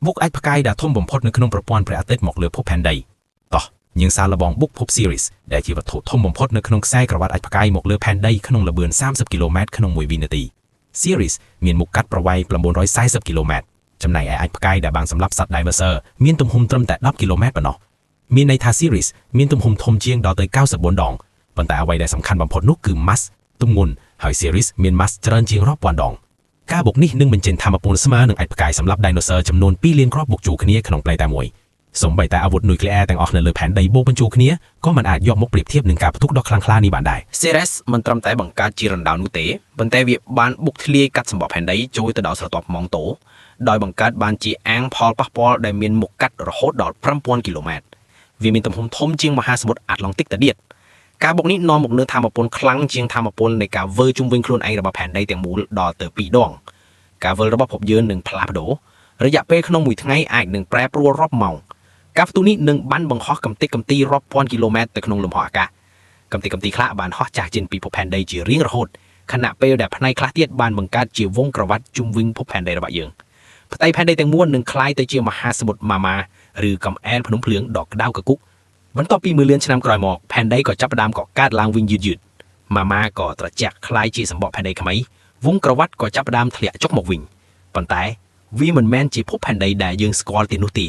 បុកអាចផ្កាយដែលធំបំផុតនៅក្នុងប្រព័ន្ធព្រះអាទិត្យមកលើភពផែនដីតោះយើងសាកល្បងបុកភព Ceres ដែលជាវត្ថុធំបំផុតនៅក្នុងខ្សែក្រវ៉ាត់អាចផ្កាយមកលើផែនដីក្នុងល្បឿន30គីឡូម៉ែត្រក្នុង1វិនាទី Ceres មានមុខកាត់ប្រវែង940គីឡូម៉ែត្រចំណែកឯអាចផ្កាយដែលបានសម្រាប់សត្វ Dinosaur មានទំហំត្រឹមតែ10គីឡូម៉ែត្រប៉ុណ្ណោះមានន័យថា Ceres មានទំហំធំជាងដល់ទៅ94ដងប៉ុន្តែអ្វីដែលសំខាន់បំផុតនោះគឺ mass ទម្ងន់ហើយ Ceres មាន mass ច្រើនជាងរាប់ពាន់ដងការបុកនេះនឹងបញ្ចេញថាមពលស្មើនឹងអាចផ្កាយសម្រាប់ Dinosaur ចំនួន2លានគ្រាប់បុកជួរគ្នាក្នុងផ្លែតែមួយសូម្បីតែអាវុធនុយក្លេអ៊ែរទាំងអស់នៅលើផែនដីបូកបញ្ចូលគ្នាក៏មិនអាចយកមកប្រៀបធៀបនឹងការផ្ទុះដ៏ខ្លាំងក្លានេះបានដែរ Ceres មិនត្រឹមតែបង្កើតជារណ្ដៅនោះទេប៉ុន្តែវាបានបុកធ្លាយកាត់សម្បកផែនដីចូលទៅដល់ស្រទាប់ម៉ង់តូដោយបង្កើតបានជាអាងផលប៉ះពាល់ដែលមានមុខកាត់រហូតដល់5000គីឡូម៉ែត្រវាមានទំហំធំជាងមហាសមុទ្រអាត្លង់ទិកទៅទៀតការបុកនេះនាំមកនូវថាមពលខ្លាំងជាងថាមពលនៃការវើជុំវិញខ្លួនឯងរបស់ផែនដីទាំងមូលដល់ទៅ2ដងការវិលរបស់ភពយើងនឹងផ្លាស់ប្ដូររយៈពេលក្នុងមួយថ្ងៃអាចនឹងប្រែប្រួលរាប់ម៉ោងការផ្ទុះនេះនឹងបានបង្ហោះកំទេចកំទីរាប់ពាន់គីឡូម៉ែត្រទៅក្នុងលំហអាកាសកំទេចកំទីខ្លះបានហោះចាស់ចេញពីភពផែនដីជារៀងរហូតខណៈពេលដែលផ្នែកខ្លះទៀតបានបង្កើតជាវងក្រវ៉ាត់ជុំវិញភពផែនដីរបស់យើងផ្ទៃផែនដីទាំងមូលនឹងคล้ายទៅជាមហាសមុទ្រម៉ាម៉ាឬកំអែលភ្នំភ្លើងដ៏ក្តៅកគុកបន្ទាប់ពី1លានឆ្នាំក្រោយមកផែនដីក៏ចាប់ផ្ដើមកកើតឡើងវិញយឺតម៉ាម៉ាក៏ត្រជាក់คล้ายជាសម្បកផែនដីថ្មីវងក្រវ៉ាត់ក៏ចាប់ផ្ដើមធ្លាក់ចុះមកវិញប៉ុន្តែវាមិនមែនជាភពផែនដីដែលយើងស្គាល់ទេនោះទេ